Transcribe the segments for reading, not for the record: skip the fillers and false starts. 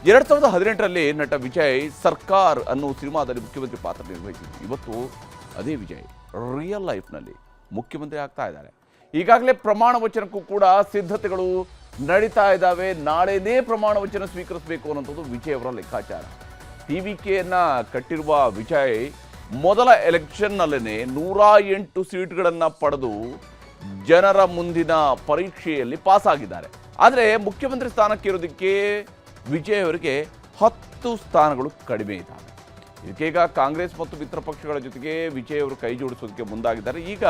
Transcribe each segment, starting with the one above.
2018ರಲ್ಲಿ ನಟ ವಿಜಯ್ ಸರ್ಕಾರ್ ಅನ್ನೋ ಸಿನಿಮಾದಲ್ಲಿ ಮುಖ್ಯಮಂತ್ರಿ ಪಾತ್ರ ನಿರ್ವಹಿಸಿದ್ರು. ಇವತ್ತು ಅದೇ ವಿಜಯ್ ರಿಯಲ್ ಲೈಫ್ನಲ್ಲಿ ಮುಖ್ಯಮಂತ್ರಿ ಆಗ್ತಾ ಇದ್ದಾರೆ. ಈಗಾಗಲೇ ಪ್ರಮಾಣ ವಚನಕ್ಕೂ ಕೂಡ ಸಿದ್ಧತೆಗಳು ನಡೀತಾ ಇದ್ದಾವೆ. ನಾಳೆನೇ ಪ್ರಮಾಣ ವಚನ ಸ್ವೀಕರಿಸಬೇಕು ಅನ್ನೋಂಥದ್ದು ವಿಜಯ್ ಅವರ ಲೆಕ್ಕಾಚಾರ. TVKಯನ್ನು ಕಟ್ಟಿರುವ ವಿಜಯ್ ಮೊದಲ ಎಲೆಕ್ಷನ್ನಲ್ಲೇ 108 ಸೀಟ್ಗಳನ್ನು ಪಡೆದು ಜನರ ಮುಂದಿನ ಪರೀಕ್ಷೆಯಲ್ಲಿ ಪಾಸ್ ಆಗಿದ್ದಾರೆ. ಆದರೆ ಮುಖ್ಯಮಂತ್ರಿ ಸ್ಥಾನಕ್ಕೆ ಇರೋದಕ್ಕೆ ವಿಜಯ್ ಅವರಿಗೆ 10 ಸ್ಥಾನಗಳು ಕಡಿಮೆ ಇದ್ದಾವೆ. ಇದಕ್ಕೀಗ ಕಾಂಗ್ರೆಸ್ ಮತ್ತು ಮಿತ್ರ ಪಕ್ಷಗಳ ಜೊತೆಗೆ ವಿಜಯ್ ಅವರು ಕೈ ಜೋಡಿಸೋದಕ್ಕೆ ಮುಂದಾಗಿದ್ದಾರೆ. ಈಗ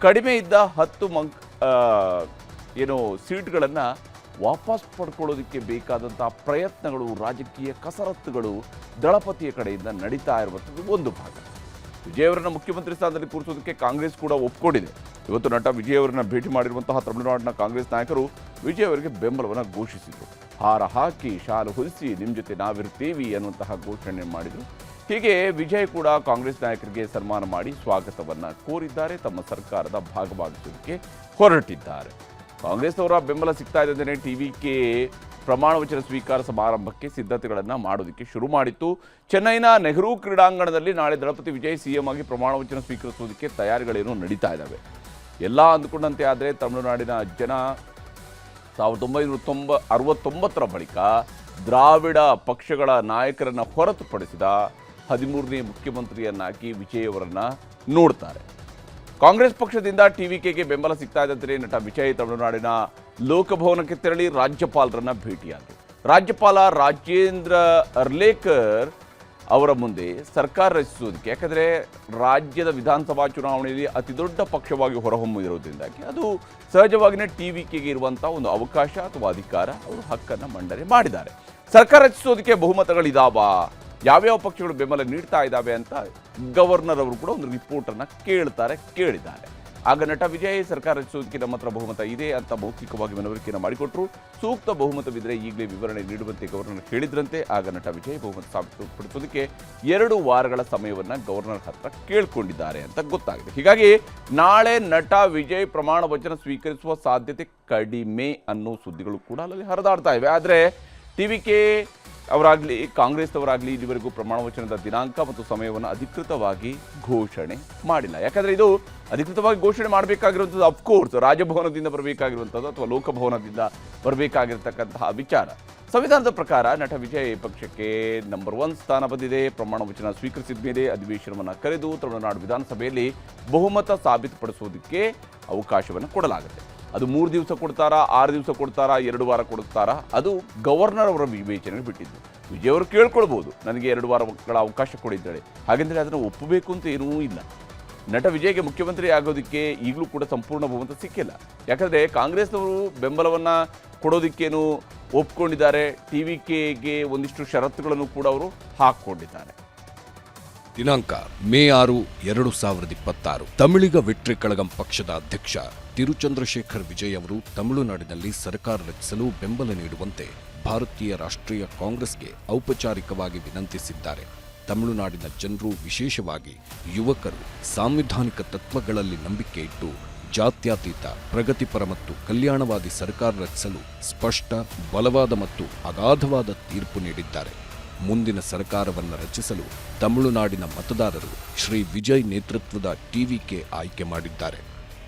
ಕಡಿಮೆ ಇದ್ದ 10 ಸೀಟ್ಗಳನ್ನು ವಾಪಸ್ ಪಡ್ಕೊಳ್ಳೋದಕ್ಕೆ ಬೇಕಾದಂಥ ಪ್ರಯತ್ನಗಳು, ರಾಜಕೀಯ ಕಸರತ್ತುಗಳು ದಳಪತಿಯ ಕಡೆಯಿಂದ ನಡೀತಾ ಇರುವಂಥದ್ದು ಒಂದು ಭಾಗ. ವಿಜಯ್ ಅವರನ್ನು ಮುಖ್ಯಮಂತ್ರಿ ಸ್ಥಾನದಲ್ಲಿ ಕೂರಿಸೋದಕ್ಕೆ ಕಾಂಗ್ರೆಸ್ ಕೂಡ ಒಪ್ಕೊಂಡಿದೆ. ಇವತ್ತು ನಟ ವಿಜಯ್ ಅವರನ್ನ ಭೇಟಿ ಮಾಡಿರುವಂತಹ ತಮಿಳುನಾಡಿನ ಕಾಂಗ್ರೆಸ್ ನಾಯಕರು ವಿಜಯ್ ಅವರಿಗೆ ಬೆಂಬಲವನ್ನು ಘೋಷಿಸಿದರು. ಹಾರ ಹಾಕಿ ಶಾಲು ಹೊಲಿಸಿ ನಿಮ್ಮ ಜೊತೆ ನಾವಿರ್ತೀವಿ ಅನ್ನುವಂತಹ ಘೋಷಣೆ ಮಾಡಿದರು. ಹೀಗೆ ವಿಜಯ್ ಕೂಡ ಕಾಂಗ್ರೆಸ್ ನಾಯಕರಿಗೆ ಸನ್ಮಾನ ಮಾಡಿ ಸ್ವಾಗತವನ್ನು ಕೋರಿದ್ದಾರೆ. ತಮ್ಮ ಸರ್ಕಾರದ ಭಾಗವಾಗಿಸೋದಕ್ಕೆ ಹೊರಟಿದ್ದಾರೆ. ಕಾಂಗ್ರೆಸ್ನವರ ಬೆಂಬಲ ಸಿಗ್ತಾ ಇದ್ದಂತೆ TVK ಪ್ರಮಾಣ ವಚನ ಸ್ವೀಕಾರ ಸಮಾರಂಭಕ್ಕೆ ಸಿದ್ಧತೆಗಳನ್ನು ಮಾಡೋದಕ್ಕೆ ಶುರು ಮಾಡಿತ್ತು. ಚೆನ್ನೈನ ನೆಹರು ಕ್ರೀಡಾಂಗಣದಲ್ಲಿ ನಾಳೆ ದಳಪತಿ ವಿಜಯ್ CM ಆಗಿ ಪ್ರಮಾಣ ವಚನ ಸ್ವೀಕರಿಸೋದಕ್ಕೆ ತಯಾರಿಗಳೇನೋ ನಡೀತಾ ಇದ್ದಾವೆ. ಎಲ್ಲ ಅಂದುಕೊಂಡಂತೆ ಆದರೆ ತಮಿಳುನಾಡಿನ ಜನ 1969ರ ಬಳಿಕ ದ್ರಾವಿಡ ಪಕ್ಷಗಳ ನಾಯಕರನ್ನು ಹೊರತುಪಡಿಸಿದ 13ನೇ ಮುಖ್ಯಮಂತ್ರಿಯನ್ನಾಗಿ ವಿಜಯ್ ಅವರನ್ನು ನೋಡ್ತಾರೆ. ಕಾಂಗ್ರೆಸ್ ಪಕ್ಷದಿಂದ TVKಗೆ ಬೆಂಬಲ ಸಿಗ್ತಾ ಇದ್ದಂತೆ ನಟ ವಿಜಯ್ ತಮಿಳುನಾಡಿನ ಲೋಕಭವನಕ್ಕೆ ತೆರಳಿ ರಾಜ್ಯಪಾಲರನ್ನ ಭೇಟಿಯಾದರು. ರಾಜ್ಯಪಾಲ ರಾಜೇಂದ್ರ ಅರ್ಲೇಕರ್ ಅವರ ಮುಂದೆ ಸರ್ಕಾರ ರಚಿಸುವುದಕ್ಕೆ, ಯಾಕಂದರೆ ರಾಜ್ಯದ ವಿಧಾನಸಭಾ ಚುನಾವಣೆಯಲ್ಲಿ ಅತಿ ದೊಡ್ಡ ಪಕ್ಷವಾಗಿ ಹೊರಹೊಮ್ಮಿರೋದ್ರಿಂದಾಗಿ ಅದು ಸಹಜವಾಗಿಯೇ TVKಗೆ ಇರುವಂಥ ಒಂದು ಅವಕಾಶ ಅಥವಾ ಅಧಿಕಾರ, ಅವರು ಹಕ್ಕನ್ನು ಮಂಡನೆ ಮಾಡಿದ್ದಾರೆ. ಸರ್ಕಾರ ರಚಿಸೋದಕ್ಕೆ ಬಹುಮತಗಳಿದಾವಾ, ಯಾವ್ಯಾವ ಪಕ್ಷಗಳು ಬೆಂಬಲ ನೀಡ್ತಾ ಇದ್ದಾವೆ ಅಂತ ಗವರ್ನರ್ ಅವರು ಕೂಡ ಒಂದು ರಿಪೋರ್ಟನ್ನು ಕೇಳಿದ್ದಾರೆ. ಆಗ ನಟ ವಿಜಯ್ ಸರ್ಕಾರ ರಚಿಸೋದಕ್ಕೆ ನಮ್ಮ ಹತ್ರ ಬಹುಮತ ಇದೆ ಅಂತ ಮೌಖಿಕವಾಗಿ ಮನವರಿಕೆಯನ್ನು ಮಾಡಿಕೊಟ್ರು. ಸೂಕ್ತ ಬಹುಮತವಿದ್ದರೆ ಈಗಲೇ ವಿವರಣೆ ನೀಡುವಂತೆ ಗವರ್ನರ್ ಹೇಳಿದ್ರಂತೆ. ಆಗ ನಟ ವಿಜಯ್ ಬಹುಮತ ಸಾಬೀತುಪಡಿಸೋದಕ್ಕೆ 2 ವಾರಗಳ ಸಮಯವನ್ನು ಗವರ್ನರ್ ಹತ್ರ ಕೇಳಿಕೊಂಡಿದ್ದಾರೆ ಅಂತ ಗೊತ್ತಾಗಿದೆ. ಹೀಗಾಗಿ ನಾಳೆ ನಟ ವಿಜಯ್ ಪ್ರಮಾಣ ವಚನ ಸ್ವೀಕರಿಸುವ ಸಾಧ್ಯತೆ ಕಡಿಮೆ ಅನ್ನೋ ಸುದ್ದಿಗಳು ಕೂಡ ಅಲ್ಲಿ ಹರಿದಾಡ್ತಾ ಇವೆ. ಆದರೆ TVK ಅವರಾಗಲಿ ಕಾಂಗ್ರೆಸ್ನವರಾಗಲಿ ಇದುವರೆಗೂ ಪ್ರಮಾಣ ವಚನದ ದಿನಾಂಕ ಮತ್ತು ಸಮಯವನ್ನು ಅಧಿಕೃತವಾಗಿ ಘೋಷಣೆ ಮಾಡಿಲ್ಲ. ಯಾಕಂದರೆ ಇದು ಅಧಿಕೃತವಾಗಿ ಘೋಷಣೆ ಮಾಡಬೇಕಾಗಿರುವಂಥದ್ದು ಅಫ್ಕೋರ್ಸ್ ರಾಜಭವನದಿಂದ ಬರಬೇಕಾಗಿರುವಂಥದ್ದು ಅಥವಾ ಲೋಕಭವನದಿಂದ ಬರಬೇಕಾಗಿರ್ತಕ್ಕಂತಹ ವಿಚಾರ. ಸಂವಿಧಾನದ ಪ್ರಕಾರ ನಟ ವಿಜಯ್ ಪಕ್ಷಕ್ಕೆ ನಂಬರ್ 1 ಸ್ಥಾನ ಬಂದಿದೆ. ಪ್ರಮಾಣ ವಚನ ಸ್ವೀಕರಿಸಿದ ಮೇಲೆ ಅಧಿವೇಶನವನ್ನು ಕರೆದು ತಮಿಳುನಾಡು ವಿಧಾನಸಭೆಯಲ್ಲಿ ಬಹುಮತ ಸಾಬೀತುಪಡಿಸುವುದಕ್ಕೆ ಅವಕಾಶವನ್ನು ಕೊಡಲಾಗುತ್ತೆ. ಅದು 3 ದಿವಸ ಕೊಡ್ತಾರಾ, 6 ದಿವಸ ಕೊಡ್ತಾರಾ, 2 ವಾರ ಕೊಡ್ತಾರಾ, ಅದು ಗವರ್ನರ್ ಅವರ ವಿವೇಚನೆಗೆ ಬಿಟ್ಟಿದ್ದು. ವಿಜಯ್ ಅವರು ಕೇಳ್ಕೊಳ್ಬೋದು, ನನಗೆ 2 ವಾರಗಳ ಅವಕಾಶ ಕೊಡಿದ್ದಾಳೆ, ಹಾಗೆಂದರೆ ಅದನ್ನು ಒಪ್ಪಬೇಕು ಅಂತ ಏನೂ ಇಲ್ಲ. ನಟ ವಿಜಯ್ಗೆ ಮುಖ್ಯಮಂತ್ರಿ ಆಗೋದಕ್ಕೆ ಈಗಲೂ ಕೂಡ ಸಂಪೂರ್ಣ ಬಹುಮತ ಸಿಕ್ಕಿಲ್ಲ. ಯಾಕಂದರೆ ಕಾಂಗ್ರೆಸ್ನವರು ಬೆಂಬಲವನ್ನು ಕೊಡೋದಕ್ಕೇನು ಒಪ್ಕೊಂಡಿದ್ದಾರೆ. TVKಗೆ ಒಂದಿಷ್ಟು ಷರತ್ತುಗಳನ್ನು ಕೂಡ ಅವರು ಹಾಕ್ಕೊಂಡಿದ್ದಾರೆ. ದಿನಾಂಕ ಮೇ 6, 2026 ತಮಿಳಿಗ ವೆಟ್ರಿ ಕಳಗಂ ಪಕ್ಷದ ಅಧ್ಯಕ್ಷ ತಿರುಚಂದ್ರಶೇಖರ್ ವಿಜಯ್ ಅವರು ತಮಿಳುನಾಡಿನಲ್ಲಿ ಸರ್ಕಾರ ರಚಿಸಲು ಬೆಂಬಲ ನೀಡುವಂತೆ ಭಾರತೀಯ ರಾಷ್ಟ್ರೀಯ ಕಾಂಗ್ರೆಸ್ಗೆ ಔಪಚಾರಿಕವಾಗಿ ವಿನಂತಿಸಿದ್ದಾರೆ. ತಮಿಳುನಾಡಿನ ಜನರು, ವಿಶೇಷವಾಗಿ ಯುವಕರು, ಸಾಂವಿಧಾನಿಕ ತತ್ವಗಳಲ್ಲಿ ನಂಬಿಕೆ ಇಟ್ಟು ಜಾತ್ಯತೀತ, ಪ್ರಗತಿಪರ ಮತ್ತು ಕಲ್ಯಾಣವಾದಿ ಸರ್ಕಾರ ರಚಿಸಲು ಸ್ಪಷ್ಟ, ಬಲವಾದ ಮತ್ತು ಅಗಾಧವಾದ ತೀರ್ಪು ನೀಡಿದ್ದಾರೆ. ಮುಂದಿನ ಸರ್ಕಾರವನ್ನು ರಚಿಸಲು ತಮಿಳುನಾಡಿನ ಮತದಾರರು ಶ್ರೀ ವಿಜಯ್ ನೇತೃತ್ವದ TVK ಆಯ್ಕೆ ಮಾಡಿದ್ದಾರೆ.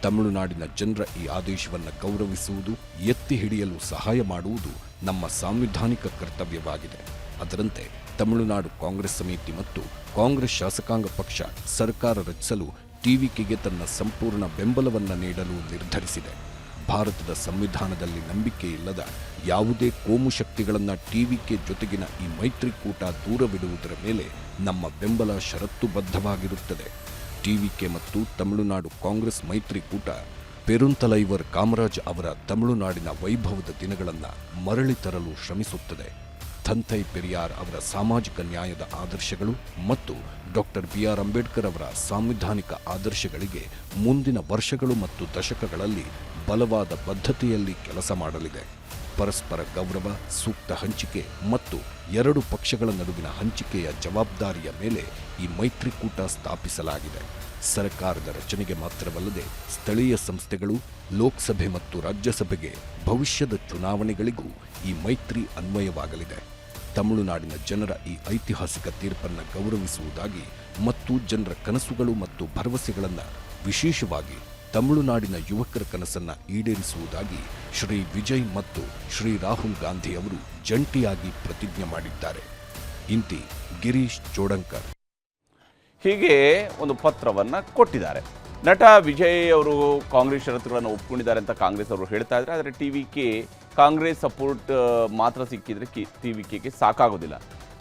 ತಮಿಳುನಾಡಿನ ಜನರ ಈ ಆದೇಶವನ್ನು ಗೌರವಿಸುವುದು, ಎತ್ತಿ ಹಿಡಿಯಲು ಸಹಾಯ ಮಾಡುವುದು ನಮ್ಮ ಸಾಂವಿಧಾನಿಕ ಕರ್ತವ್ಯವಾಗಿದೆ. ಅದರಂತೆ ತಮಿಳುನಾಡು ಕಾಂಗ್ರೆಸ್ ಸಮಿತಿ ಮತ್ತು ಕಾಂಗ್ರೆಸ್ ಶಾಸಕಾಂಗ ಪಕ್ಷ ಸರ್ಕಾರ ರಚಿಸಲು TVKಗೆ ತನ್ನ ಸಂಪೂರ್ಣ ಬೆಂಬಲವನ್ನು ನೀಡಲು ನಿರ್ಧರಿಸಿದೆ. ಭಾರತದ ಸಂವಿಧಾನದಲ್ಲಿ ನಂಬಿಕೆ ಇಲ್ಲದ ಯಾವುದೇ ಕೋಮು ಶಕ್ತಿಗಳನ್ನು TVK ಜೊತೆಗಿನ ಈ ಮೈತ್ರಿಕೂಟ ದೂರವಿಡುವುದರ ಮೇಲೆ ನಮ್ಮ ಬೆಂಬಲ ಷರತ್ತುಬದ್ಧವಾಗಿರುತ್ತದೆ. TVK ಮತ್ತು ತಮಿಳುನಾಡು ಕಾಂಗ್ರೆಸ್ ಮೈತ್ರಿಕೂಟ ಪೆರುಂತಲೈವರ್ ಕಾಮರಾಜ್ ಅವರ ತಮಿಳುನಾಡಿನ ವೈಭವದ ದಿನಗಳನ್ನು ಮರಳಿ ತರಲು ಶ್ರಮಿಸುತ್ತದೆ. ತಂಥೈ ಪೆರಿಯಾರ್ ಅವರ ಸಾಮಾಜಿಕ ನ್ಯಾಯದ ಆದರ್ಶಗಳು ಮತ್ತು ಡಾಕ್ಟರ್ BR ಅಂಬೇಡ್ಕರ್ ಅವರ ಸಾಂವಿಧಾನಿಕ ಆದರ್ಶಗಳಿಗೆ ಮುಂದಿನ ವರ್ಷಗಳು ಮತ್ತು ದಶಕಗಳಲ್ಲಿ ಬಲವಾದ ಬದ್ಧತೆಯಲ್ಲಿ ಕೆಲಸ ಮಾಡಲಿದೆ. ಪರಸ್ಪರ ಗೌರವ, ಸೂಕ್ತ ಹಂಚಿಕೆ ಮತ್ತು 2 ಪಕ್ಷಗಳ ನಡುವಿನ ಹಂಚಿಕೆಯ ಜವಾಬ್ದಾರಿಯ ಮೇಲೆ ಈ ಮೈತ್ರಿಕೂಟ ಸ್ಥಾಪಿಸಲಾಗಿದೆ. ಸರ್ಕಾರದ ರಚನೆಗೆ ಮಾತ್ರವಲ್ಲದೆ ಸ್ಥಳೀಯ ಸಂಸ್ಥೆಗಳು, ಲೋಕಸಭೆ ಮತ್ತು ರಾಜ್ಯಸಭೆಗೆ ಭವಿಷ್ಯದ ಚುನಾವಣೆಗಳಿಗೂ ಈ ಮೈತ್ರಿ ಅನ್ವಯವಾಗಲಿದೆ. ತಮಿಳುನಾಡಿನ ಜನರ ಈ ಐತಿಹಾಸಿಕ ತೀರ್ಪನ್ನು ಗೌರವಿಸುವುದಾಗಿ ಮತ್ತು ಜನರ ಕನಸುಗಳು ಮತ್ತು ಭರವಸೆಗಳನ್ನು ವಿಶೇಷವಾಗಿ ತಮಿಳುನಾಡಿನ ಯುವಕರ ಕನಸನ್ನ ಈಡೇರಿಸುವುದಾಗಿ ಶ್ರೀ ವಿಜಯ್ ಮತ್ತು ಶ್ರೀ ರಾಹುಲ್ ಗಾಂಧಿ ಅವರು ಜಂಟಿಯಾಗಿ ಪ್ರತಿಜ್ಞೆ ಮಾಡಿದ್ದಾರೆ. ಇಂತಿ ಗಿರೀಶ್ ಚೋಡಂಕರ್. ಹೀಗೆ ಒಂದು ಪತ್ರವನ್ನು ಕೊಟ್ಟಿದ್ದಾರೆ. ನಟ ವಿಜಯ್ ಅವರು ಕಾಂಗ್ರೆಸ್ ಷರತ್ತುಗಳನ್ನು ಒಪ್ಕೊಂಡಿದ್ದಾರೆ ಅಂತ ಕಾಂಗ್ರೆಸ್ ಅವರು ಹೇಳ್ತಾ ಇದ್ದಾರೆ. ಆದರೆ TVK ಕಾಂಗ್ರೆಸ್ ಸಪೋರ್ಟ್ ಮಾತ್ರ ಸಿಕ್ಕಿದ್ರೆ TVKಗೆ ಸಾಕಾಗೋದಿಲ್ಲ.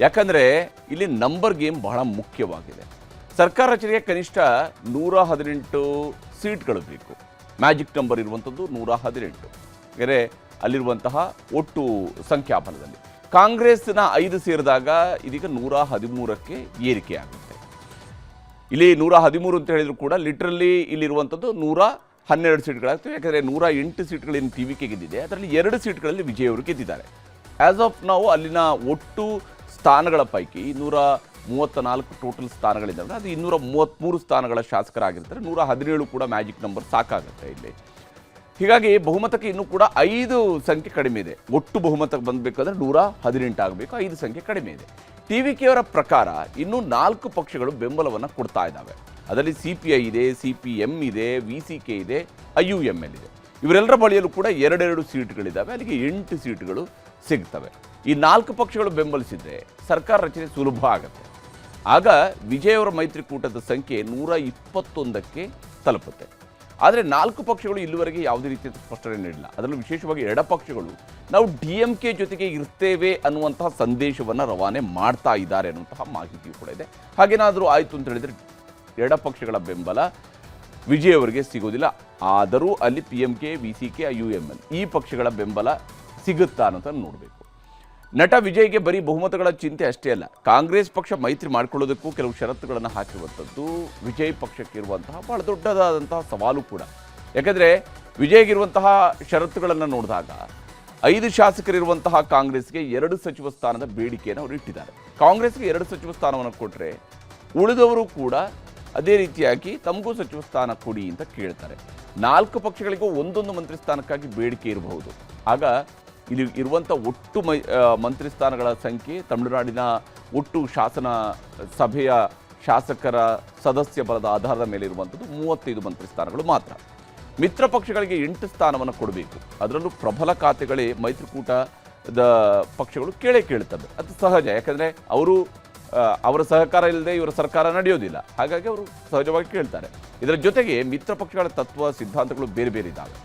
ಯಾಕಂದರೆ ಇಲ್ಲಿ ನಂಬರ್ ಗೇಮ್ ಬಹಳ ಮುಖ್ಯವಾಗಿದೆ. ಸರ್ಕಾರ ರಚನೆಗೆ ಕನಿಷ್ಠ 118 ಸೀಟ್ಗಳು ಬೇಕು. ಮ್ಯಾಜಿಕ್ ನಂಬರ್ ಇರುವಂಥದ್ದು 118. ಬೇರೆ ಅಲ್ಲಿರುವಂತಹ ಒಟ್ಟು ಸಂಖ್ಯಾಬಲದಲ್ಲಿ ಕಾಂಗ್ರೆಸ್ನ 5 ಸೇರಿದಾಗ ಇದೀಗ 113ಕ್ಕೆ ಏರಿಕೆ ಆಗುತ್ತೆ. ಇಲ್ಲಿ 113 ಅಂತ ಹೇಳಿದ್ರು ಕೂಡ ಲಿಟ್ರಲಿ ಇಲ್ಲಿರುವಂಥದ್ದು 112 ಸೀಟ್ಗಳಾಗ್ತವೆ. ಯಾಕಂದರೆ 108 ಸೀಟ್ಗಳೇನು TVK ಗೆದ್ದಿದೆ, ಅದರಲ್ಲಿ 2 ಸೀಟ್ಗಳಲ್ಲಿ ವಿಜಯ್ ಅವರು ಗೆದ್ದಿದ್ದಾರೆ. ಆ್ಯಸ್ ಆಫ್ ನಾವು ಅಲ್ಲಿನ ಒಟ್ಟು ಸ್ಥಾನಗಳ ಪೈಕಿ 134 ಟೋಟಲ್ ಸ್ಥಾನಗಳಿದ್ದಾವೆ. ಅದು 233 ಸ್ಥಾನಗಳ ಶಾಸಕರಾಗಿರ್ತಾರೆ. 117 ಕೂಡ ಮ್ಯಾಜಿಕ್ ನಂಬರ್ ಸಾಕಾಗುತ್ತೆ ಇಲ್ಲಿ. ಹೀಗಾಗಿ ಬಹುಮತಕ್ಕೆ ಇನ್ನೂ ಕೂಡ 5 ಸಂಖ್ಯೆ ಕಡಿಮೆ ಇದೆ. ಒಟ್ಟು ಬಹುಮತಕ್ಕೆ ಬಂದಬೇಕಾದ್ರೆ 118 ಆಗಬೇಕು. 5 ಸಂಖ್ಯೆ ಕಡಿಮೆ ಇದೆ. TVK ಅವರ ಪ್ರಕಾರ ಇನ್ನೂ 4 ಪಕ್ಷಗಳು ಬೆಂಬಲವನ್ನು ಕೊಡ್ತಾ ಇದ್ದಾವೆ. ಅದರಲ್ಲಿ CPI ಇದೆ, CPM ಇದೆ, VCK ಇದೆ, IUML ಇದೆ. ಇವರೆಲ್ಲರ ಬಳಿಯಲ್ಲೂ ಕೂಡ 2 ಸೀಟ್ಗಳಿದ್ದಾವೆ. ಅಲ್ಲಿಗೆ 8 ಸೀಟ್ಗಳು ಸಿಗ್ತವೆ. ಈ 4 ಪಕ್ಷಗಳು ಬೆಂಬಲಿಸಿದರೆ ಸರ್ಕಾರ ರಚನೆ ಸುಲಭ ಆಗುತ್ತೆ. ಆಗ ವಿಜಯ್ ಅವರ ಮೈತ್ರಿಕೂಟದ ಸಂಖ್ಯೆ 121ಕ್ಕೆ ತಲುಪುತ್ತೆ. ಆದರೆ 4 ಪಕ್ಷಗಳು ಇಲ್ಲಿವರೆಗೆ ಯಾವುದೇ ರೀತಿಯ ಸ್ಪಷ್ಟನೆ ನೀಡಿಲ್ಲ. ಅದರಲ್ಲೂ ವಿಶೇಷವಾಗಿ ಎಡಪಕ್ಷಗಳು ನಾವು DMK ಜೊತೆಗೆ ಇರ್ತೇವೆ ಅನ್ನುವಂತಹ ಸಂದೇಶವನ್ನು ರವಾನೆ ಮಾಡ್ತಾ ಇದ್ದಾರೆ ಅನ್ನುವಂತಹ ಮಾಹಿತಿಯೂ ಕೂಡ ಇದೆ. ಹಾಗೇನಾದರೂ ಆಯಿತು ಅಂತ ಹೇಳಿದರೆ ಎಡಪಕ್ಷಗಳ ಬೆಂಬಲ ವಿಜಯ್ ಅವರಿಗೆ ಸಿಗೋದಿಲ್ಲ. ಆದರೂ ಅಲ್ಲಿ PMK, VCK, IUML ಈ ಪಕ್ಷಗಳ ಬೆಂಬಲ ಸಿಗುತ್ತಾ ಅನ್ನೋಂಥ ನೋಡಬೇಕು. ನಟ ವಿಜಯ್ಗೆ ಬರೀ ಬಹುಮತಗಳ ಚಿಂತೆ ಅಷ್ಟೇ ಅಲ್ಲ, ಕಾಂಗ್ರೆಸ್ ಪಕ್ಷ ಮೈತ್ರಿ ಮಾಡಿಕೊಳ್ಳೋದಕ್ಕೂ ಕೆಲವು ಷರತ್ತುಗಳನ್ನು ಹಾಕಿರುವಂಥದ್ದು ವಿಜಯ್ ಪಕ್ಷಕ್ಕೆ ಇರುವಂತಹ ಬಹಳ ದೊಡ್ಡದಾದಂತಹ ಸವಾಲು ಕೂಡ. ಯಾಕಂದರೆ ವಿಜಯ್ಗಿರುವಂತಹ ಷರತ್ತುಗಳನ್ನು ನೋಡಿದಾಗ 5 ಶಾಸಕರಿರುವಂತಹ ಕಾಂಗ್ರೆಸ್ಗೆ 2 ಸಚಿವ ಸ್ಥಾನದ ಬೇಡಿಕೆಯನ್ನು ಅವರು ಇಟ್ಟಿದ್ದಾರೆ. ಕಾಂಗ್ರೆಸ್ಗೆ 2 ಸಚಿವ ಸ್ಥಾನವನ್ನು ಕೊಟ್ಟರೆ ಉಳಿದವರು ಕೂಡ ಅದೇ ರೀತಿಯಾಗಿ ತಮಗೂ ಸಚಿವ ಸ್ಥಾನ ಕೊಡಿ ಅಂತ ಕೇಳ್ತಾರೆ. 4 ಪಕ್ಷಗಳಿಗೂ ಒಂದೊಂದು ಮಂತ್ರಿ ಸ್ಥಾನಕ್ಕಾಗಿ ಬೇಡಿಕೆ ಇರಬಹುದು. ಆಗ ಇಲ್ಲಿ ಇರುವಂಥ ಒಟ್ಟು ಮಂತ್ರಿ ಸ್ಥಾನಗಳ ಸಂಖ್ಯೆ ತಮಿಳುನಾಡಿನ ಒಟ್ಟು ಶಾಸನ ಸಭೆಯ ಶಾಸಕರ ಸದಸ್ಯ ಬಲದ ಆಧಾರದ ಮೇಲೆ ಇರುವಂಥದ್ದು 35 ಮಂತ್ರಿ ಸ್ಥಾನಗಳು ಮಾತ್ರ. ಮಿತ್ರ ಪಕ್ಷಗಳಿಗೆ 8 ಸ್ಥಾನವನ್ನು ಕೊಡಬೇಕು. ಅದರಲ್ಲೂ ಪ್ರಬಲ ಖಾತೆಗಳೇ ಮೈತ್ರಿಕೂಟದ ಪಕ್ಷಗಳು ಕೇಳ್ತವೆ. ಅದು ಸಹಜ. ಯಾಕಂದರೆ ಅವರ ಸಹಕಾರ ಇಲ್ಲದೆ ಇವರ ಸರ್ಕಾರ ನಡೆಯೋದಿಲ್ಲ. ಹಾಗಾಗಿ ಅವರು ಸಹಜವಾಗಿ ಕೇಳ್ತಾರೆ. ಇದರ ಜೊತೆಗೆ ಮಿತ್ರ ಪಕ್ಷಗಳ ತತ್ವ ಸಿದ್ಧಾಂತಗಳು ಬೇರೆ ಬೇರೆ ಇದ್ದಾವೆ.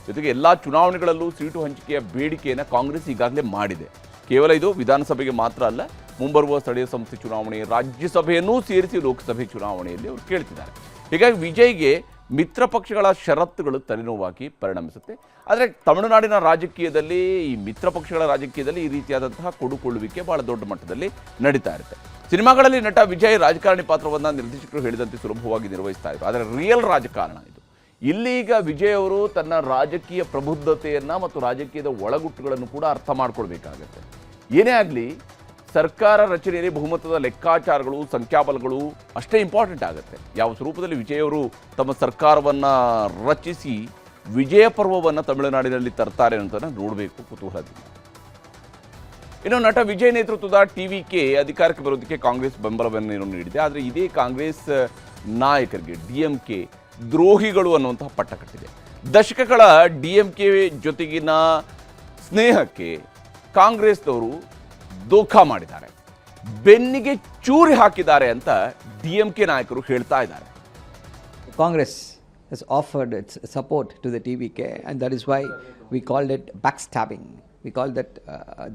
ಜೊತೆಗೆ ಎಲ್ಲ ಚುನಾವಣೆಗಳಲ್ಲೂ ಸೀಟು ಹಂಚಿಕೆಯ ಬೇಡಿಕೆಯನ್ನು ಕಾಂಗ್ರೆಸ್ ಈಗಾಗಲೇ ಮಾಡಿದೆ. ಕೇವಲ ಇದು ವಿಧಾನಸಭೆಗೆ ಮಾತ್ರ ಅಲ್ಲ, ಮುಂಬರುವ ಸ್ಥಳೀಯ ಸಂಸ್ಥೆ ಚುನಾವಣೆ, ರಾಜ್ಯಸಭೆಯನ್ನೂ ಸೇರಿಸಿ ಲೋಕಸಭೆ ಚುನಾವಣೆಯಲ್ಲಿ ಅವರು ಕೇಳ್ತಿದ್ದಾರೆ. ಹೀಗಾಗಿ ವಿಜಯ್ಗೆ ಮಿತ್ರ ಪಕ್ಷಗಳ ಷರತ್ತುಗಳು ತಲೆನೋವಾಗಿ ಪರಿಣಮಿಸುತ್ತೆ. ಆದರೆ ತಮಿಳುನಾಡಿನ ರಾಜಕೀಯದಲ್ಲಿ, ಈ ಮಿತ್ರ ಪಕ್ಷಗಳ ರಾಜಕೀಯದಲ್ಲಿ ಈ ರೀತಿಯಾದಂತಹ ಕೊಡುಕೊಳ್ಳುವಿಕೆ ಬಹಳ ದೊಡ್ಡ ಮಟ್ಟದಲ್ಲಿ ನಡೀತಾ ಇರುತ್ತೆ. ಸಿನಿಮಾಗಳಲ್ಲಿ ನಟ ವಿಜಯ್ ರಾಜಕಾರಣಿ ಪಾತ್ರವನ್ನು ನಿರ್ದೇಶಕರು ಹೇಳಿದಂತೆ ಸುಲಭವಾಗಿ ನಿರ್ವಹಿಸ್ತಾ ಇದ್ರು. ಆದರೆ ರಿಯಲ್ ರಾಜಕಾರಣ ಇದು. ಇಲ್ಲೀಗ ವಿಜಯ್ ಅವರು ತನ್ನ ರಾಜಕೀಯ ಪ್ರಬುದ್ಧತೆಯನ್ನು ಮತ್ತು ರಾಜಕೀಯದ ಒಳಗುಟ್ಟುಗಳನ್ನು ಕೂಡ ಅರ್ಥ ಮಾಡ್ಕೊಳ್ಬೇಕಾಗತ್ತೆ. ಏನೇ ಆಗಲಿ, ಸರ್ಕಾರ ರಚನೆಯಲ್ಲಿ ಬಹುಮತದ ಲೆಕ್ಕಾಚಾರಗಳು, ಸಂಖ್ಯಾಬಲಗಳು ಅಷ್ಟೇ ಇಂಪಾರ್ಟೆಂಟ್ ಆಗುತ್ತೆ. ಯಾವ ಸ್ವರೂಪದಲ್ಲಿ ವಿಜಯ್ ಅವರು ತಮ್ಮ ಸರ್ಕಾರವನ್ನು ರಚಿಸಿ ವಿಜಯ ಪರ್ವವನ್ನು ತಮಿಳುನಾಡಿನಲ್ಲಿ ತರ್ತಾರೆ ಅಂತ ನೋಡಬೇಕು ಕುತೂಹಲದಿಂದ. ಇನ್ನು ನಟ ವಿಜಯ್ ನೇತೃತ್ವದ TVK ಅಧಿಕಾರಕ್ಕೆ ಬರೋದಕ್ಕೆ ಕಾಂಗ್ರೆಸ್ ಬೆಂಬಲವನ್ನು ನೀಡಿದೆ. ಆದರೆ ಇದೇ ಕಾಂಗ್ರೆಸ್ ನಾಯಕರಿಗೆ DMK ದ್ರೋಹಿಗಳು ಅನ್ನುವಂತಹ ಪಟ್ಟ ಕಟ್ಟಿದೆ. ದಶಕಗಳ DMK ಜೊತೆಗಿನ ಸ್ನೇಹಕ್ಕೆ ಕಾಂಗ್ರೆಸ್ನವರು ದೋಖಾ ಮಾಡಿದ್ದಾರೆ, ಬೆನ್ನಿಗೆ ಚೂರಿ ಹಾಕಿದ್ದಾರೆ ಅಂತ DMK ನಾಯಕರು ಹೇಳ್ತಾ ಇದ್ದಾರೆ. Congress has offered its support to the TVK, and that is why we called it backstabbing. We call that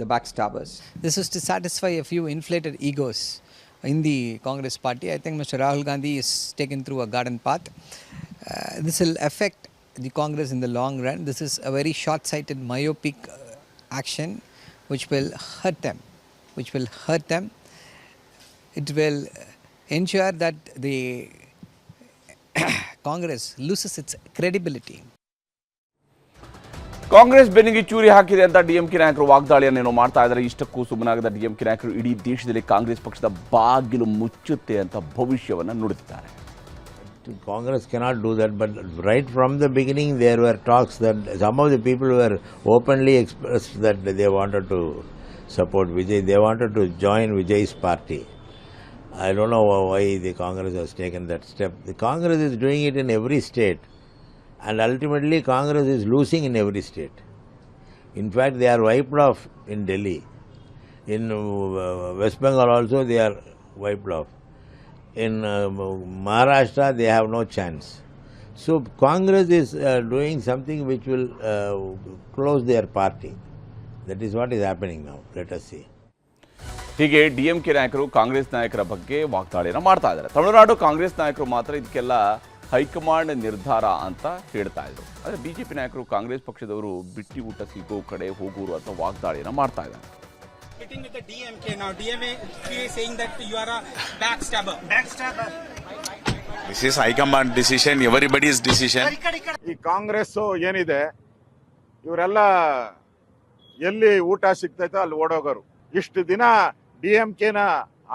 the backstabbers. This is to satisfy a few inflated egos in the Congress party. I think Mr. Rahul Gandhi is taken through a garden path. This will affect the Congress in the long run. This is a very short-sighted, myopic action which will hurt them. It will ensure that the Congress loses its credibility. Congress ಬೆನ್ನಿಗೆ ಚೂರಿ ಹಾಕಿದೆ ಅಂತ DMK ನಾಯಕರು ವಾಗ್ದಾಳಿಯನ್ನೇನೋ ಮಾಡ್ತಾ ಇದ್ದಾರೆ. ಇಷ್ಟಕ್ಕೂ ಸುಮ್ಮನಾಗದ DMK ನಾಯಕರು ಇಡೀ ದೇಶದಲ್ಲಿ ಕಾಂಗ್ರೆಸ್ ಪಕ್ಷದ ಬಾಗಿಲು ಮುಚ್ಚುತ್ತೆ ಅಂತ ಭವಿಷ್ಯವನ್ನು ನುಡಿದಿದ್ದಾರೆ. Congress cannot do that, but right from the beginning there were talks that some of the people were openly expressed that they wanted to support Vijay. They wanted to join Vijay's party. I don't know why the Congress has taken that step. The Congress is doing it in every state, and ultimately Congress is losing in every state. In fact, they are wiped off in Delhi. In West Bengal also they are wiped off. In Maharashtra they have no chance. So Congress is doing something which will close their party. That is what is happening now. Let us see. ಹೀಗೆ DMK ನಾಯಕರು ಕಾಂಗ್ರೆಸ್ ನಾಯಕರ ಬಗ್ಗೆ ವಾಗ್ದಾಳಿಯನ್ನು ಮಾಡ್ತಾ ಇದ್ದಾರೆ. ತಮಿಳುನಾಡು ಕಾಂಗ್ರೆಸ್ ನಾಯಕರು ಮಾತ್ರ ಇದಕ್ಕೆಲ್ಲ high command ನಿರ್ಧಾರ ಅಂತ ಹೇಳ್ತಾ ಇದ್ರು. ಆದರೆ ಬಿಜೆಪಿ ನಾಯಕರು ಕಾಂಗ್ರೆಸ್ ಪಕ್ಷದವರು ಬಿಟ್ಟಿ ಊಟ ಸಿಗೋ ಕಡೆ ಹೋಗೋರು ಅಂತ ವಾಗ್ದಾಳಿಯನ್ನು ಮಾಡ್ತಾ ಇದ್ದಾರೆ. Meeting with the DMK now. DMK is saying that you are a backstabber. Backstabber. This is High Command decision, everybody's decision. ಈ ಕಾಂಗ್ರೆಸ್ ಏನಿದೆ ಇವರೆಲ್ಲ ಎಲ್ಲಿ ಊಟ ಸಿಗ್ತೈತೋ ಅಲ್ಲಿ ಓಡೋಗೋರು. ಇಷ್ಟು ದಿನ DMKನ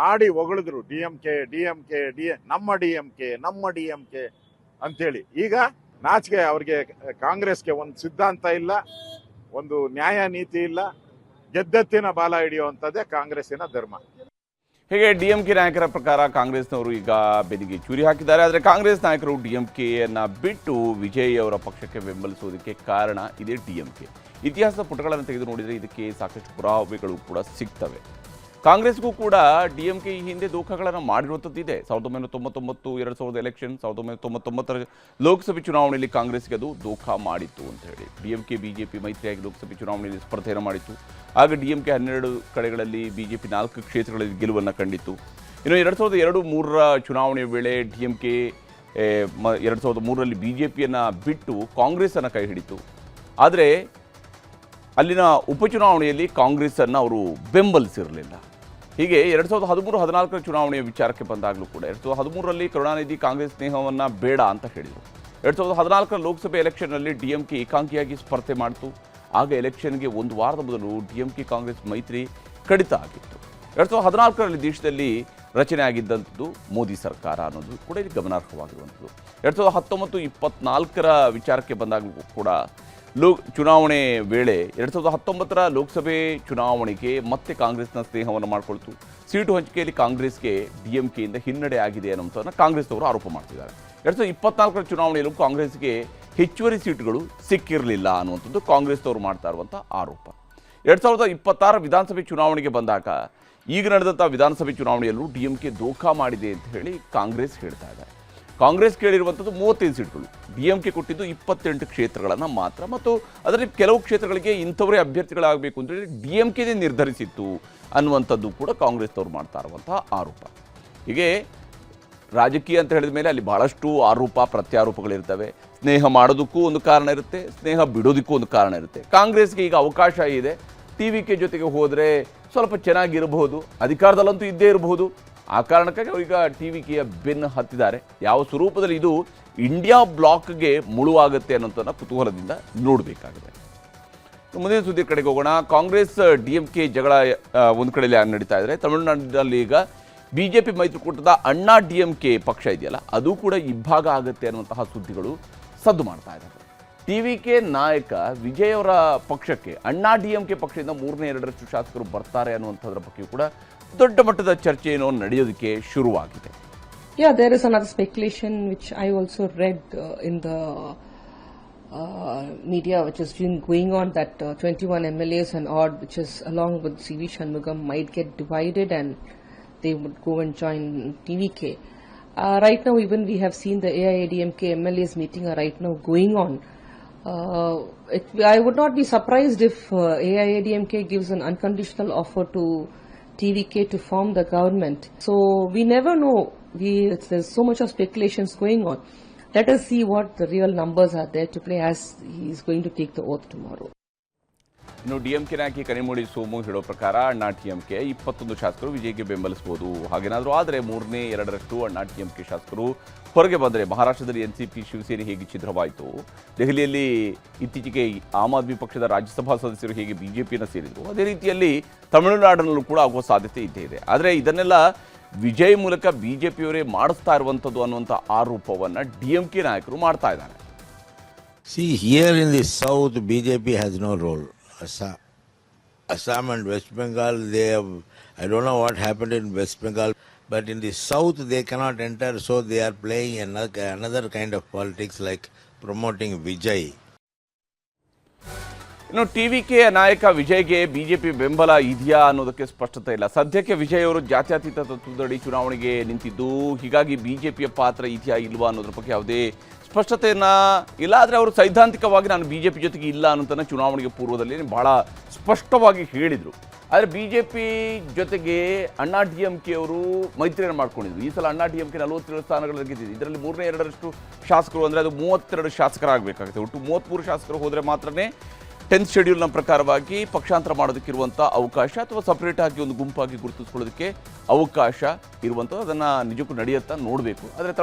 ಆಡಿ ಹೊಗಳಿದ್ರು. ನಮ್ಮ DMK ಅಂತೇಳಿ. ಈಗ ನಾಚಿಕೆ ಅವ್ರಿಗೆ, ಕಾಂಗ್ರೆಸ್ಗೆ ಒಂದು ಸಿದ್ಧಾಂತ ಇಲ್ಲ, ಒಂದು ನ್ಯಾಯ ನೀತಿ ಇಲ್ಲ, ಗೆದ್ದತ್ತಿನ ಬಾಲ ಹಿಡಿಯುವಂಥದ್ದೇ ಕಾಂಗ್ರೆಸ್ಸಿನ ಧರ್ಮ. ಹೀಗೆ DMK ನಾಯಕರ ಪ್ರಕಾರ ಕಾಂಗ್ರೆಸ್ನವರು ಈಗ ಬೆನ್ನಿಗೆ ಚೂರಿ ಹಾಕಿದ್ದಾರೆ. ಆದರೆ ಕಾಂಗ್ರೆಸ್ ನಾಯಕರು DMKಯನ್ನು ಬಿಟ್ಟು ವಿಜಯ್ ಅವರ ಪಕ್ಷಕ್ಕೆ ಬೆಂಬಲಿಸುವುದಕ್ಕೆ ಕಾರಣ ಇದೇ DMK. ಇತಿಹಾಸದ ಪುಟಗಳನ್ನು ತೆಗೆದು ನೋಡಿದರೆ ಇದಕ್ಕೆ ಸಾಕಷ್ಟು ಪುರಾವೆಗಳು ಕೂಡ ಸಿಗ್ತವೆ. ಕಾಂಗ್ರೆಸ್ಗೂ ಕೂಡ DMK ಈ ಹಿಂದೆ ದೋಖಗಳನ್ನು ಮಾಡಿರುವಂಥದ್ದಿದೆ. 1999 2000 ಎಲೆಕ್ಷನ್, 1999 ಲೋಕಸಭೆ ಚುನಾವಣೆಯಲ್ಲಿ ಕಾಂಗ್ರೆಸ್ಗೆ ಅದು ದೋಖ ಮಾಡಿತ್ತು ಅಂತ ಹೇಳಿ. DMK BJP ಮೈತ್ರಿಯಾಗಿ ಲೋಕಸಭೆ ಚುನಾವಣೆಯಲ್ಲಿ ಸ್ಪರ್ಧೆಯನ್ನು ಮಾಡಿತ್ತು. ಆಗ DMK 12 ಕಡೆಗಳಲ್ಲಿ, BJP 4 ಕ್ಷೇತ್ರಗಳಲ್ಲಿ ಗೆಲುವನ್ನು ಕಂಡಿತ್ತು. ಇನ್ನು 2002-3 ಚುನಾವಣೆಯ ವೇಳೆ DMK 2003ರಲ್ಲಿ BJPಯನ್ನು ಬಿಟ್ಟು ಕಾಂಗ್ರೆಸ್ಸನ್ನು ಕೈ ಹಿಡಿತು. ಆದರೆ ಅಲ್ಲಿನ ಉಪಚುನಾವಣೆಯಲ್ಲಿ ಕಾಂಗ್ರೆಸ್ಸನ್ನು ಅವರು ಬೆಂಬಲಿಸಿರಲಿಲ್ಲ. ಹೀಗೆ 2013-14 ಚುನಾವಣೆಯ ವಿಚಾರಕ್ಕೆ ಬಂದಾಗಲೂ ಕೂಡ 2013ರಲ್ಲಿ ಕರುಣಾನಿಧಿ ಕಾಂಗ್ರೆಸ್ ಸ್ನೇಹವನ್ನು ಬೇಡ ಅಂತ ಹೇಳಿದರು. 2014 ಲೋಕಸಭೆ ಎಲೆಕ್ಷನ್ನಲ್ಲಿ DMK ಏಕಾಂಗಿಯಾಗಿ ಸ್ಪರ್ಧೆ ಮಾಡಿತು. ಆಗ ಎಲೆಕ್ಷನ್ಗೆ ಒಂದು ವಾರದ ಮೊದಲು DMK ಕಾಂಗ್ರೆಸ್ ಮೈತ್ರಿ ಕಡಿತ ಆಗಿತ್ತು. 2014ರಲ್ಲಿ ದೇಶದಲ್ಲಿ ರಚನೆ ಆಗಿದ್ದಂಥದ್ದು ಮೋದಿ ಸರ್ಕಾರ ಅನ್ನೋದು ಕೂಡ ಇಲ್ಲಿ ಗಮನಾರ್ಹವಾಗಿರುವಂಥದ್ದು. 2019-24 ವಿಚಾರಕ್ಕೆ ಬಂದಾಗಲೂ ಕೂಡ ಚುನಾವಣೆ ವೇಳೆ 2019 ಲೋಕಸಭೆ ಚುನಾವಣೆಗೆ ಮತ್ತೆ ಕಾಂಗ್ರೆಸ್ನ ಸ್ನೇಹವನ್ನು ಮಾಡಿಕೊಳ್ತು. ಸೀಟು ಹಂಚಿಕೆಯಲ್ಲಿ ಕಾಂಗ್ರೆಸ್ಗೆ DMKಯಿಂದ ಹಿನ್ನಡೆ ಆಗಿದೆ ಅನ್ನೋಂಥದ್ದನ್ನು ಕಾಂಗ್ರೆಸ್ನವರು ಆರೋಪ ಮಾಡ್ತಿದ್ದಾರೆ. 2024 ಚುನಾವಣೆಯಲ್ಲೂ ಕಾಂಗ್ರೆಸ್ಗೆ ಹೆಚ್ಚುವರಿ ಸೀಟುಗಳು ಸಿಕ್ಕಿರಲಿಲ್ಲ ಅನ್ನುವಂಥದ್ದು ಕಾಂಗ್ರೆಸ್ನವರು ಮಾಡ್ತಾ ಇರುವಂಥ ಆರೋಪ. 2026 ವಿಧಾನಸಭೆ ಚುನಾವಣೆಗೆ ಬಂದಾಗ ಈಗ ನಡೆದಂಥ ವಿಧಾನಸಭೆ ಚುನಾವಣೆಯಲ್ಲೂ DMK ದೋಖ ಮಾಡಿದೆ ಅಂತ ಹೇಳಿ ಕಾಂಗ್ರೆಸ್ ಹೇಳ್ತಾ ಇದೆ. ಕಾಂಗ್ರೆಸ್ ಕೇಳಿರುವಂಥದ್ದು 35 ಸೀಟುಗಳು, DMK ಕೊಟ್ಟಿದ್ದು 28 ಕ್ಷೇತ್ರಗಳನ್ನು ಮಾತ್ರ. ಮತ್ತು ಅದರಲ್ಲಿ ಕೆಲವು ಕ್ಷೇತ್ರಗಳಿಗೆ ಇಂಥವರೇ ಅಭ್ಯರ್ಥಿಗಳಾಗಬೇಕು ಅಂತೇಳಿ DMKನೇ ನಿರ್ಧರಿಸಿತ್ತು ಅನ್ನುವಂಥದ್ದು ಕೂಡ ಕಾಂಗ್ರೆಸ್ನವ್ರು ಮಾಡ್ತಾ ಇರುವಂತಹ ಆರೋಪ. ಹೀಗೆ ರಾಜಕೀಯ ಅಂತ ಹೇಳಿದ ಮೇಲೆ ಅಲ್ಲಿ ಬಹಳಷ್ಟು ಆರೋಪ ಪ್ರತ್ಯಾರೋಪಗಳಿರ್ತವೆ. ಸ್ನೇಹ ಮಾಡೋದಕ್ಕೂ ಒಂದು ಕಾರಣ ಇರುತ್ತೆ, ಸ್ನೇಹ ಬಿಡೋದಕ್ಕೂ ಒಂದು ಕಾರಣ ಇರುತ್ತೆ. ಕಾಂಗ್ರೆಸ್ಗೆ ಈಗ ಅವಕಾಶ ಇದೆ, TVK ಜೊತೆಗೆ ಹೋದರೆ ಸ್ವಲ್ಪ ಚೆನ್ನಾಗಿರಬಹುದು, ಅಧಿಕಾರದಲ್ಲಂತೂ ಇದ್ದೇ ಇರಬಹುದು. ಆ ಕಾರಣಕ್ಕಾಗಿ ಈಗ TVKಯ ಬೆನ್ನು ಹತ್ತಿದ್ದಾರೆ. ಯಾವ ಸ್ವರೂಪದಲ್ಲಿ ಇದು ಇಂಡಿಯಾ ಬ್ಲಾಕ್ಗೆ ಮುಳುವಾಗುತ್ತೆ ಅನ್ನೋಂಥದ್ದನ್ನು ಕುತೂಹಲದಿಂದ ನೋಡಬೇಕಾಗಿದೆ. ಮುಂದಿನ ಸುದ್ದಿ ಕಡೆಗೆ ಹೋಗೋಣ. ಕಾಂಗ್ರೆಸ್ DMK ಜಗಳ ಒಂದು ಕಡೆಯಲ್ಲಿ ನಡೀತಾ ಇದ್ದಾರೆ. ತಮಿಳುನಾಡಿನಲ್ಲಿ ಈಗ BJP ಮೈತ್ರಿಕೂಟದ ಅಣ್ಣಾ DMK ಪಕ್ಷ ಇದೆಯಲ್ಲ, ಅದು ಕೂಡ ಇಬ್ಬಾಗ ಆಗುತ್ತೆ ಅನ್ನುವಂತಹ ಸುದ್ದಿಗಳು ಸದ್ದು ಮಾಡ್ತಾ ಇದ್ದಾರೆ. TVK ನಾಯಕ ವಿಜಯ್ ಅವರ ಪಕ್ಷಕ್ಕೆ ಅಣ್ಣಾ DMK ಪಕ್ಷದಿಂದ 3/2 ಶಾಸಕರು ಬರ್ತಾರೆ ಅನ್ನುವಂಥದ್ರ ಬಗ್ಗೆ ಕೂಡ ದೊಡ್ಡ ಮಟ್ಟದ ಚರ್ಚೆ ಏನೋ ನಡೆಯೋದಕ್ಕೆ ಶುರುವಾಗಿದೆ. Yeah, there is another speculation which I also read in the media, which has been going on, that 21 MLAs and odd, which is along with CV Shanmugam, might get divided and they would go and join TVK. Right now, even we have seen the AIADMK MLAs meeting are right now going on. I would not be surprised if AIADMK gives an unconditional offer to TVK to form the government. So we never know. There's so much of speculations going on. Let us see what the real numbers are there to play as he is going to take the oath tomorrow. ಇನ್ನು DMK ನಾಯಕಿ ಕನಿಮೊಳಿ ಸೋಮು ಹೇಳೋ ಪ್ರಕಾರ ಅಣ್ಣಾ DMK 21 ಶಾಸಕರು ವಿಜಯ್ಗೆ ಬೆಂಬಲಿಸಬಹುದು. ಹಾಗೇನಾದರೂ ಆದರೆ 3/2 ಅಣ್ಣಾ DMK ಶಾಸಕರು ಹೊರಗೆ ಬಂದರೆ ಮಹಾರಾಷ್ಟ್ರದಲ್ಲಿ NCP ಶಿವಸೇನೆ ಹೇಗೆ ಛಿದ್ರವಾಯಿತು, ದೆಹಲಿಯಲ್ಲಿ ಇತ್ತೀಚೆಗೆ ಆಮ್ ಆದ್ಮಿ ಪಕ್ಷದ ರಾಜ್ಯಸಭಾ ಸದಸ್ಯರು ಹೇಗೆ BJPಯನ್ನು ಸೇರಿದರು, ಅದೇ ರೀತಿಯಲ್ಲಿ ತಮಿಳುನಾಡಿನಲ್ಲೂ ಕೂಡ ಆಗುವ ಸಾಧ್ಯತೆ ಇದ್ದೇ ಇದೆ. ಆದರೆ ಇದನ್ನೆಲ್ಲ ವಿಜಯ್ ಮೂಲಕ BJPಯವರೇ ಮಾಡಿಸ್ತಾ ಇರುವಂಥದ್ದು ಅನ್ನುವಂಥ ಆರೋಪವನ್ನು DMK ನಾಯಕರು ಮಾಡ್ತಾ ಇದ್ದಾರೆ. See, here in the south, BJP has no role. Assam and West Bengal, they have, I don't know what happened in West Bengal, but in the south they cannot enter, so they are playing another kind of politics like promoting Vijay. ಇನ್ನು ಟಿವಿಕೆಯ ನಾಯಕ ವಿಜಯ್ಗೆ BJP ಬೆಂಬಲ ಇದೆಯಾ ಅನ್ನೋದಕ್ಕೆ ಸ್ಪಷ್ಟತೆ ಇಲ್ಲ. ಸದ್ಯಕ್ಕೆ ವಿಜಯ್ ಅವರು ಜಾತ್ಯತೀತ ತತ್ವದಡಿ ಚುನಾವಣೆಗೆ ನಿಂತಿದ್ದು, ಹೀಗಾಗಿ ಬಿಜೆಪಿಯ ಪಾತ್ರ ಇದೆಯಾ ಇಲ್ವಾ ಅನ್ನೋದ್ರ ಬಗ್ಗೆ ಯಾವುದೇ ಸ್ಪಷ್ಟತೆಯನ್ನ ಇಲ್ಲ. ಆದರೆ ಅವರು ಸೈದ್ಧಾಂತಿಕವಾಗಿ ನಾನು ಬಿಜೆಪಿ ಜೊತೆಗೆ ಇಲ್ಲ ಅನ್ನೋದನ್ನ ಚುನಾವಣೆಗೆ ಪೂರ್ವದಲ್ಲಿ ಬಹಳ ಸ್ಪಷ್ಟವಾಗಿ ಹೇಳಿದರು. ಆದರೆ ಬಿಜೆಪಿ ಜೊತೆಗೆ ಅಣ್ಣಾ DMK ಅವರು ಮೈತ್ರಿಯನ್ನು ಮಾಡ್ಕೊಂಡಿದ್ರು. ಈ ಸಲ ಅಣ್ಣಾ DMK 47 ಸ್ಥಾನಗಳನ್ನು ಗೆದ್ದಿದೆ. ಇದರಲ್ಲಿ 3/2 ಶಾಸಕರು ಅಂದರೆ ಅದು 32 ಶಾಸಕರಾಗಬೇಕಾಗುತ್ತೆ. ಒಟ್ಟು 33 ಶಾಸಕರು ಹೋದರೆ ಮಾತ್ರನೇ 10th ಶೆಡ್ಯೂಲ್ನ ಪ್ರಕಾರವಾಗಿ ಪಕ್ಷಾಂತರ ಮಾಡೋದಕ್ಕಿರುವಂಥ ಅವಕಾಶ, ಅಥವಾ ಸಪ್ರೇಟ್ ಆಗಿ ಒಂದು ಗುಂಪಾಗಿ ಗುರುತಿಸ್ಕೊಳ್ಳೋದಕ್ಕೆ ಅವಕಾಶ ಇರುವಂಥದ್ದು. ಅದನ್ನು ನಿಜಕ್ಕೂ ನಡೆಯುತ್ತಾ ನೋಡಬೇಕು. ಆದರೆ